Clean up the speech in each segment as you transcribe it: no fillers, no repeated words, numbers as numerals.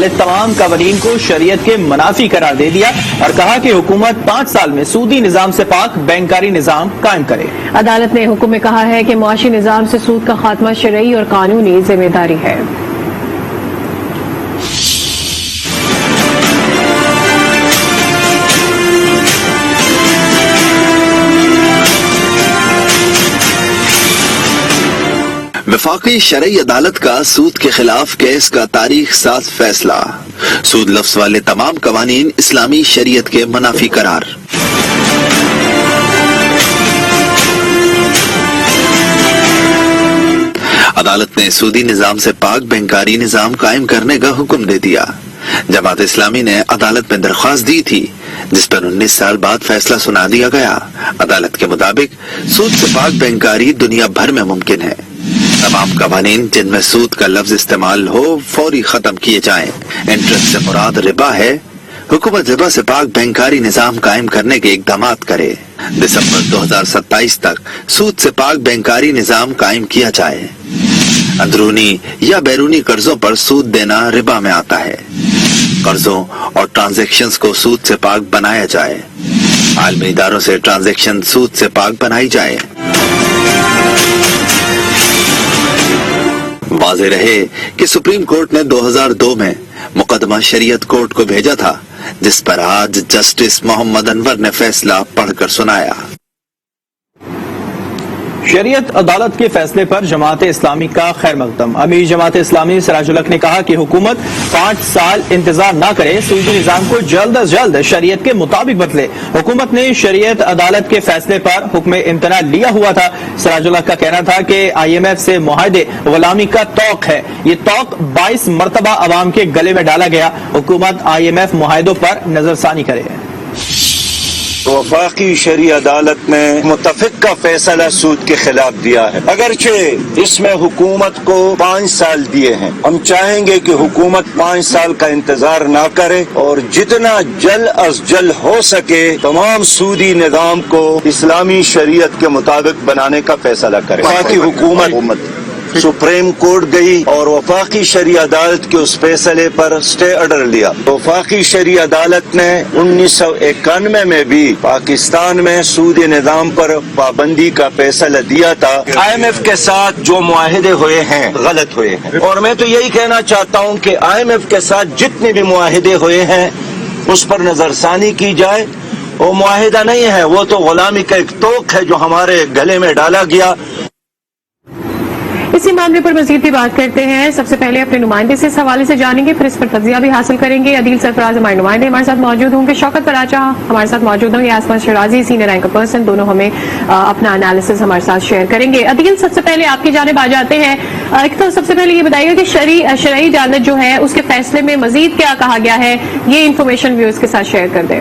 والے تمام قوانین کو شریعت کے منافی قرار دے دیا اور کہا کہ حکومت 5 سال میں سودی نظام سے پاک بینکاری نظام قائم کرے۔ عدالت نے حکم میں کہا ہے کہ معاشی نظام سے سود کا خاتمہ شرعی اور قانونی ذمہ داری ہے۔ وفاقی شرعی عدالت کا سود کے خلاف کیس کا تاریخ ساز فیصلہ، سود لفظ والے تمام قوانین اسلامی شریعت کے منافی قرار۔ عدالت نے سودی نظام سے پاک بینکاری نظام قائم کرنے کا حکم دے دیا۔ جماعت اسلامی نے عدالت میں درخواست دی تھی جس پر 19 سال بعد فیصلہ سنا دیا گیا۔ عدالت کے مطابق سود سے پاک بینکاری دنیا بھر میں ممکن ہے۔ تمام قوانین جن میں سود کا لفظ استعمال ہو فوری ختم کیے جائیں۔ انٹرسٹ سے مراد ربا ہے۔ حکومت ربا سے پاک بینکاری نظام قائم کرنے کے اقدامات کرے۔ دسمبر 2027 تک سود سے پاک بینکاری نظام قائم کیا جائے۔ اندرونی یا بیرونی قرضوں پر سود دینا ربا میں آتا ہے۔ قرضوں اور ٹرانزیکشنز کو سود سے پاک بنایا جائے۔ عالمی اداروں سے ٹرانزیکشن سود سے پاک بنائی جائے۔ واضح رہے کہ سپریم کورٹ نے 2002 میں مقدمہ شریعت کورٹ کو بھیجا تھا جس پر آج جسٹس محمد انور نے فیصلہ پڑھ کر سنایا۔ شریعت عدالت کے فیصلے پر جماعت اسلامی کا خیر مقدم۔ امیر جماعت اسلامی سراج الحق نے کہا کہ حکومت 5 سال انتظار نہ کرے، سودی نظام کو جلد از جلد شریعت کے مطابق بدلے۔ حکومت نے شریعت عدالت کے فیصلے پر حکم امتناع لیا ہوا تھا۔ سراج الحق کا کہنا تھا کہ IMF سے معاہدے غلامی کا توق ہے۔ یہ توق 22 مرتبہ عوام کے گلے میں ڈالا گیا۔ حکومت IMF معاہدوں پر نظر ثانی کرے۔ وفاقی شرعی عدالت نے متفق کا فیصلہ سود کے خلاف دیا ہے، اگرچہ اس میں حکومت کو 5 سال دیے ہیں۔ ہم چاہیں گے کہ حکومت 5 سال کا انتظار نہ کرے اور جتنا جلد از جلد ہو سکے تمام سودی نظام کو اسلامی شریعت کے مطابق بنانے کا فیصلہ کرے۔ وفاقی حکومت سپریم کورٹ گئی اور وفاقی شرعی عدالت کے اس فیصلے پر اسٹے آرڈر لیا۔ وفاقی شرعی عدالت نے 1991 میں بھی پاکستان میں سودی نظام پر پابندی کا فیصلہ دیا تھا۔ IMF کے ساتھ جو معاہدے ہوئے ہیں غلط ہوئے ہیں، اور میں تو یہی کہنا چاہتا ہوں کہ IMF کے ساتھ جتنے بھی معاہدے ہوئے ہیں اس پر نظر ثانی کی جائے۔ وہ معاہدہ نہیں ہے، وہ تو غلامی کا ایک توق ہے جو ہمارے گلے میں ڈالا گیا۔ اسی معاملے پر مزید بھی بات کرتے ہیں۔ سب سے پہلے اپنے نمائندے سے اس حوالے سے جانیں گے، پھر اس پر تجزیہ بھی حاصل کریں گے۔ عدیل سرفراز ہمارے نمائندے ہمارے ساتھ موجود ہوں گے، شوکت براچہ ہمارے ساتھ موجود ہوں گے، آسمان شرازی سینئر اینکر پرسن، دونوں ہمیں اپنا انالیسس ہمارے ساتھ شیئر کریں گے۔ عدیل سب سے پہلے آپ کی جانب آ جاتے ہیں۔ ایک تو سب سے پہلے یہ بتائیے کہ شرعی عدالت جو ہے اس کے فیصلے میں مزید کیا کہا گیا ہے، یہ انفارمیشن ویورز کے ساتھ شیئر کر دیں۔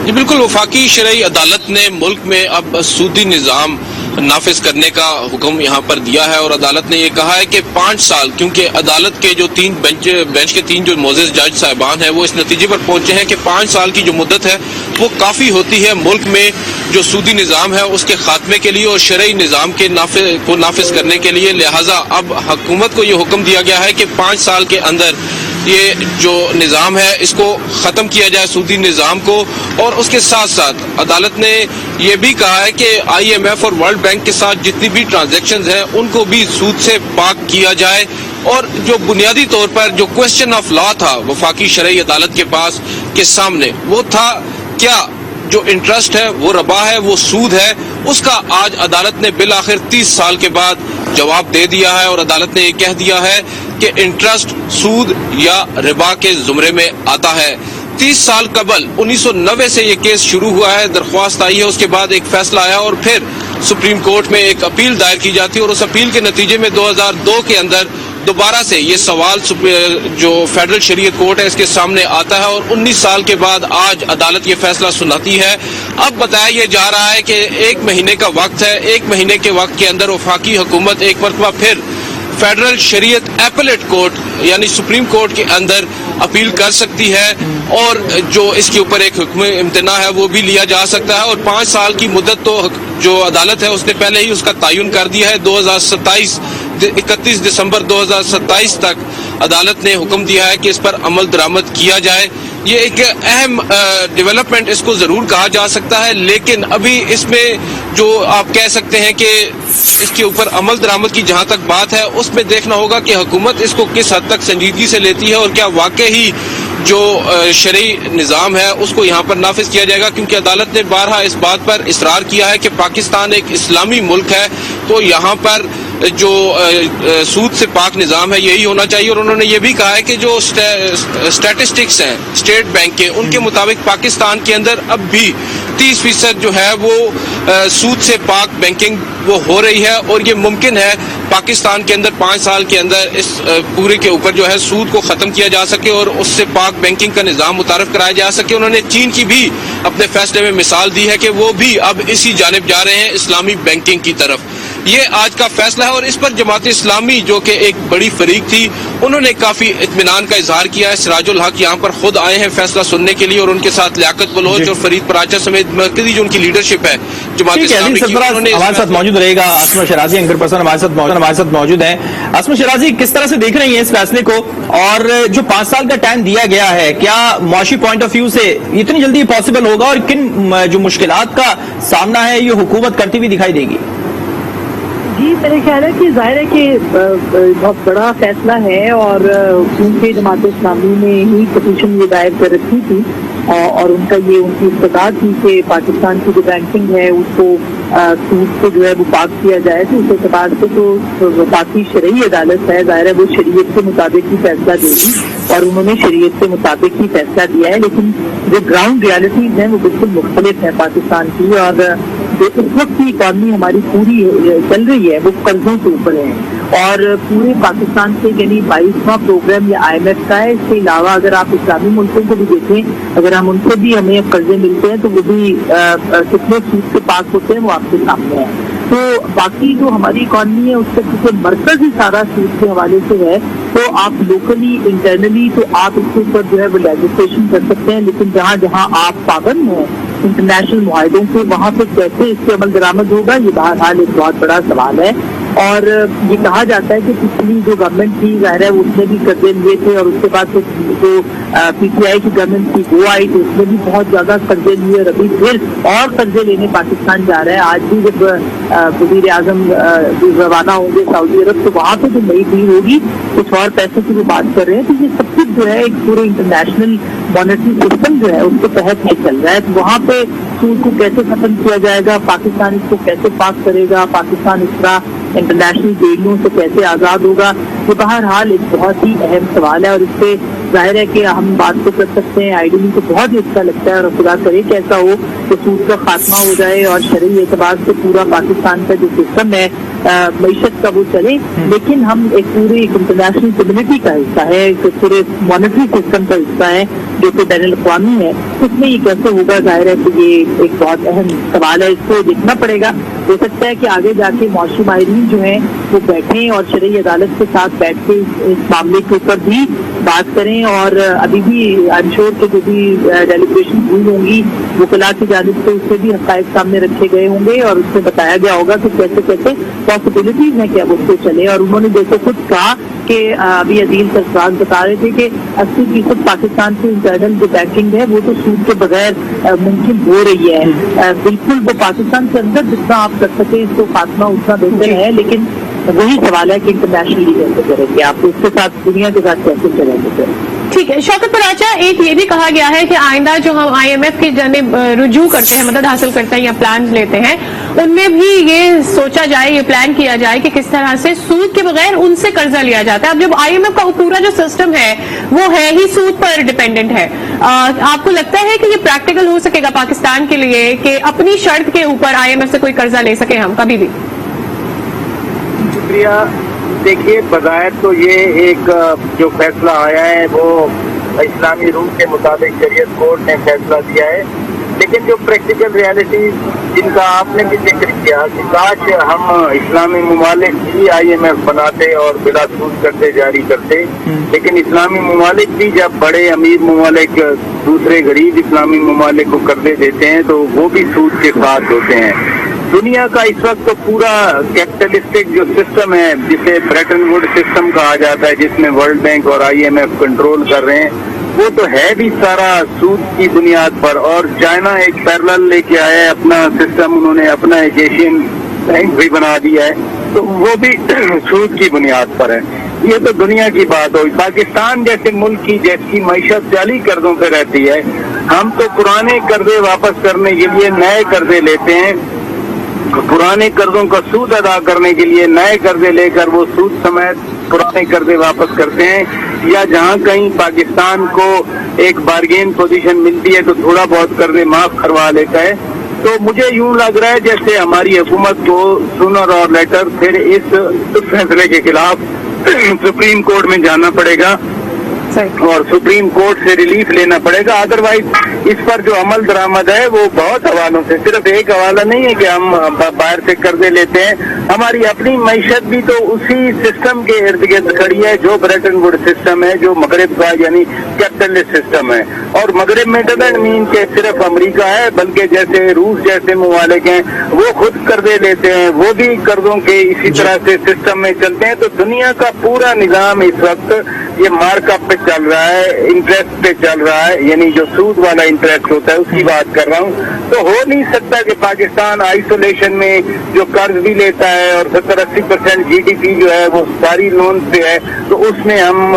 جی بالکل، وفاقی شرعی عدالت نے ملک میں اب سودی نظام نافذ کرنے کا حکم یہاں پر دیا ہے، اور عدالت نے یہ کہا ہے کہ 5 سال، کیونکہ عدالت کے جو بینچ کے 3 جو معزز جج صاحبان ہیں وہ اس نتیجے پر پہنچے ہیں کہ 5 سال کی جو مدت ہے وہ کافی ہوتی ہے ملک میں جو سودی نظام ہے اس کے خاتمے کے لیے اور شرعی نظام کے نافذ کرنے کے لیے۔ لہٰذا اب حکومت کو یہ حکم دیا گیا ہے کہ 5 سال کے اندر یہ جو نظام ہے اس کو ختم کیا جائے، سودی نظام کو۔ اور اس کے ساتھ ساتھ عدالت نے یہ بھی کہا ہے کہ IMF اور ورلڈ بینک کے ساتھ جتنی بھی ٹرانزیکشنز ہیں ان کو بھی سود سے پاک کیا جائے۔ اور جو بنیادی طور پر جو کوسچن آف لا تھا وفاقی شرعی عدالت کے پاس کے سامنے، وہ تھا کیا جو انٹرسٹ ہے وہ ربا ہے، وہ سود ہے، اس کا آج عدالت نے بالآخر 30 سال کے بعد جواب دے دیا ہے، اور عدالت نے یہ کہہ دیا ہے کہ انٹرسٹ سود یا ربا کے زمرے میں آتا ہے۔ 30 سال قبل 1990 سے یہ کیس شروع ہوا ہے، درخواست آئی ہے، اس کے بعد ایک فیصلہ آیا اور پھر سپریم کورٹ میں ایک اپیل دائر کی جاتی ہے، اور اس اپیل کے نتیجے میں 2002 کے اندر دوبارہ سے یہ سوال جو فیڈرل شریعت کورٹ ہے اس کے سامنے آتا ہے، اور 19 سال کے بعد آج عدالت یہ فیصلہ سناتی ہے۔ اب بتایا یہ جا رہا ہے کہ 1 مہینے کا وقت ہے، 1 مہینے کے وقت کے اندر وفاقی حکومت ایک مرتبہ پھر فیڈرل شریعت ایپلیٹ کورٹ یعنی سپریم کورٹ کے اندر اپیل کر سکتی ہے، اور جو اس کے اوپر ایک حکم امتناع ہے وہ بھی لیا جا سکتا ہے۔ اور 5 سال کی مدت تو جو عدالت ہے اس نے پہلے ہی اس کا تعین کر دیا ہے، 2027 31 दिसंबर 2027 तक अदालत ने हुक्म दिया है कि इस पर अमल दरामद किया जाए। ये एक अहम डेवलपमेंट इसको जरूर कहा जा सकता है, लेकिन अभी इसमें जो आप कह सकते हैं कि इसके ऊपर अमल दरामद की जहां तक बात है, उसमें देखना होगा कि हुकूमत इसको किस हद तक संजीदगी से लेती है और क्या वाकई ही जो शरई निज़ाम है उसको यहाँ पर नाफिज किया जाएगा। क्योंकि अदालत ने बारहा इस बात पर इसरार किया है कि पाकिस्तान एक इस्लामी मुल्क है, तो यहाँ पर जो सूद से पाक निज़ाम है यही होना चाहिए। और उन्होंने ये भी कहा है कि जो स्टैटिस्टिक्स हैं स्टेट बैंक के, उनके मुताबिक पाकिस्तान के अंदर अब भी 30% जो है वो सूद से पाक बैंकिंग वो हो रही है, और ये मुमकिन है पाकिस्तान के अंदर 5 साल के अंदर इस पूरे के ऊपर जो है सूद को ख़त्म किया जा सके और उससे पाक बैंकिंग का निज़ाम मुतारफ कराया जा सके। उन्होंने चीन की भी अपने फैसले में मिसाल दी है कि वो भी अब इसी जानिब जा रहे हैं, इस्लामी बैंकिंग की तरफ। ये आज का फैसला है और इस पर जमात इस्लामी जो कि एक बड़ी फरीक थी, उन्होंने काफी इत्मीनान का इजहार किया है। सिराजुल हक यहाँ पर खुद आए हैं फैसला सुनने के लिए, और उनके साथ लियाकत बलोच और फरीद पराचा समेत मरकजी जो उनकी लीडरशिप है जमात इस्लामी की, उन्होंने हमारे साथ मौजूद रहेगा। आसमा शराजी एंकर पर्सन हमारे साथ मौजूद हैं। आसमा शराजी, किस तरह से देख रही हैं इस फैसले को, और जो 5 साल का टाइम दिया गया है, क्या मुआशी पॉइंट ऑफ व्यू से इतनी जल्दी पॉसिबल होगा, और किन जो मुश्किलात का सामना है ये हुकूमत करती हुई दिखाई देगी? जी, मेरे ख्याल है कि जाहिर है कि बहुत बड़ा फैसला है, और क्योंकि जमात इस्लामी ने ही पिटीशन ये दायर कर रखी थी और उनका ये उनकी इस्तदा थी कि पाकिस्तान की जो बैंकिंग है उसको सूद को जो है वो पाक किया जाए, तो उस एतबार से तो बाकी शरई अदालत है, जाहिर है वो शरीयत के मुताबिक ही फैसला देगी, और उन्होंने शरीयत के मुताबिक ही फैसला दिया है। लेकिन जो ग्राउंड रियलिटीज हैं वो बिल्कुल मुख्तलिफ है पाकिस्तान की, और जो इस वक्त की इकॉनमी हमारी पूरी चल रही है वो कर्जों के ऊपर है, और पूरे पाकिस्तान से यानी 22वां प्रोग्राम या IMF का है। इसके अलावा अगर आप इस्लामी मुल्कों को भी देखें, अगर हम उनसे भी हमें कर्जे मिलते हैं तो वो भी कितने सूद से पाक होते हैं वो आपके सामने है। तो बाकी जो हमारी इकॉनमी है उसका क्योंकि मरकज ही सारा सूद के हवाले से है, तो आप लोकली इंटरनली तो आप इसके ऊपर जो है वो लेजिस्लेशन कर सकते हैं, लेकिन जहाँ जहाँ आप पाबंद हैं इंटरनेशनल मुआहदों से, वहाँ पे कैसे इससे अमल दरामद होगा, ये बहरहाल एक बहुत बड़ा सवाल है। और ये कहा जाता है कि पिछली जो गवर्नमेंट थी, जाहिर है उसने भी कर्जे लिए थे, और उसके बाद जो PTI की गवर्नमेंट थी वो आई तो उसने भी बहुत ज्यादा कर्जे लिए, और अभी फिर और कर्जे लेने पाकिस्तान जा रहा है। आज भी जब वज़ीर आज़म रवाना होंगे सऊदी अरब, तो वहाँ पे जो नई डील होगी कुछ और पैसे की भी बात कर रहे हैं, तो ये सब कुछ जो है एक पूरे इंटरनेशनल मॉनेटरी सिस्टम जो है उसके तहत नहीं चल रहा है। तो वहाँ पे सूद को कैसे खत्म किया जाएगा, पाकिस्तान इसको कैसे पास करेगा, पाकिस्तान इस तरह इंटरनेशनल जेलों से कैसे आज़ाद होगा, ये बहरहाल एक बहुत ही अहम सवाल है। और इससे जाहिर है कि हम बात तो कर सकते हैं, आइडियली तो बहुत ही अच्छा लगता है, और खुदा करे कि ऐसा हो कि सूद का खात्मा हो जाए और शरई एतबार से पूरा पाकिस्तान का जो सिस्टम है मईशत का वो चले, लेकिन हम एक पूरी इंटरनेशनल कम्युनिटी का हिस्सा है, एक पूरे मॉनेटरी सिस्टम का हिस्सा है जो कि बैनुल अक़वामी है, उसमें ये कैसे होगा, जाहिर है कि ये एक बहुत अहम सवाल है, इसको देखना पड़ेगा। हो सकता है कि आगे जाके मौसमी माहिरीन जो हैं वो बैठें और शरई अदालत के साथ बैठ के इस मामले के ऊपर भी बात करें, और अभी भी आई एम श्योर कि जो भी डेलीब्रेशन हुई होंगी वकला की जानिब से उससे भी हक़ाइक़ सामने रखे गए होंगे, और उसमें बताया गया होगा कि कैसे कैसे पॉसिबिलिटीज हैं कि अब उसको चले। और उन्होंने जैसे खुद कहा कि अभी अदील सरफराज बता रहे थे कि 80% पाकिस्तान की इंटरनल जो बैंकिंग है वो तो सूद के बगैर मुमकिन हो रही है। बिल्कुल वो पाकिस्तान के अंदर जितना आप कर सके इसको खात्मा उतना बेहतर है, लेकिन वही सवाल है कि इंटरनेशनली कैसे करेंगे, आप उसके साथ दुनिया के साथ कैसे चलेंगे। ठीक है शौकत पराचा, एक ये भी कहा गया है कि आइंदा जो हम IMF की जानिब रुजू करते हैं, मदद हासिल करते हैं या प्लान लेते हैं, उनमें भी ये सोचा जाए, ये प्लान किया जाए कि किस तरह से सूद के बगैर उनसे कर्जा लिया जाता है। अब जब IMF का पूरा जो सिस्टम है वो है ही सूद पर डिपेंडेंट है, आपको लगता है कि ये प्रैक्टिकल हो सकेगा पाकिस्तान के लिए कि अपनी शर्त के ऊपर IMF से कोई कर्जा ले सके हम कभी भी? शुक्रिया। देखिए, बज़ाहिर तो ये एक जो फैसला आया है वो इस्लामी रूल के मुताबिक शरीयत कोर्ट ने फैसला दिया है, लेकिन जो प्रैक्टिकल रियलिटी जिनका आपने भी जिक्र किया कि काश हम इस्लामी ममालिक भी IMF बनाते और बिला सूद कर्जे जारी करते, लेकिन इस्लामी ममालिक भी जब बड़े अमीर ममालिक दूसरे गरीब इस्लामी ममालिक को कर्जे देते हैं तो वो भी सूद के साथ होते हैं। दुनिया का इस वक्त तो पूरा कैपिटलिस्टिक जो सिस्टम है, जिसे ब्रेटन वुड सिस्टम कहा जाता है, जिसमें वर्ल्ड बैंक और IMF कंट्रोल कर रहे हैं, वो तो है भी सारा सूद की बुनियाद पर। और चाइना एक पैरेलल लेके आया है अपना सिस्टम, उन्होंने अपना एक एशियन बैंक भी बना दिया है, तो वो भी सूद की बुनियाद पर है। ये तो दुनिया की बात हुई। पाकिस्तान जैसे मुल्क की जैसी मईशत जाली कर्जों पे रहती है, हम तो पुराने कर्जे वापस करने के लिए नए कर्जे लेते हैं, पुराने कर्जों का सूद अदा करने के लिए नए कर्जे लेकर वो सूद समेत पुराने कर्जे वापस करते हैं, या जहां कहीं पाकिस्तान को एक बार्गेन पोजीशन मिलती है तो थोड़ा बहुत कर्जे माफ करवा लेता है। तो मुझे यूं लग रहा है जैसे हमारी हुकूमत को सूनर और लेटर फिर इस फैसले के खिलाफ सुप्रीम कोर्ट में जाना पड़ेगा और सुप्रीम कोर्ट से रिलीफ लेना पड़ेगा। अदरवाइज इस पर जो अमल दरामद है वो बहुत हवालों से, सिर्फ एक हवाला नहीं है कि हम बाहर से कर्जे लेते हैं, हमारी अपनी मईशत भी तो उसी सिस्टम के इर्द गिर्द खड़ी है जो ब्रेटन वुड सिस्टम है, जो मगरब का यानी कैपिटलिस्ट सिस्टम है। और मगरब में डजंट मीन के सिर्फ अमेरिका है, बल्कि जैसे रूस जैसे ममालिक हैं वो खुद कर्जे लेते हैं, वो भी कर्जों के इसी तरह से सिस्टम में चलते हैं। तो दुनिया का पूरा निजाम इस वक्त ये मार्कअप पे चल रहा है, इंटरेस्ट पे चल रहा है, यानी जो सूद वाला इंटरेस्ट होता है उसकी बात कर रहा हूँ। तो हो नहीं सकता कि पाकिस्तान आइसोलेशन में जो कर्ज भी लेता है और 70-80% GDP जो है वो सारी लोन पे है, तो उसमें हम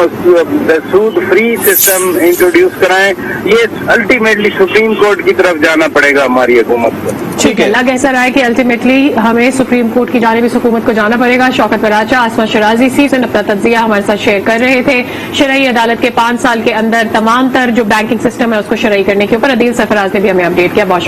सूद फ्री सिस्टम इंट्रोड्यूस कराएं, ये अल्टीमेटली सुप्रीम कोर्ट की तरफ जाना पड़ेगा हमारी हुकूमत को। ठीक है, लग ऐसा रहा है कि अल्टीमेटली हमें सुप्रीम कोर्ट की जानिब इस हुकूमत को जाना पड़ेगा। शौकत बराचा, आसमा शराजी सी से अपना तज्जिया हमारे साथ शेयर कर रहे थे। शरई अदालत के 5 साल के अंदर तमाम तर जो बैंकिंग सिस्टम है उसको शरई करने के ऊपर अदील सरफराज ने भी हमें अपडेट किया। बहुत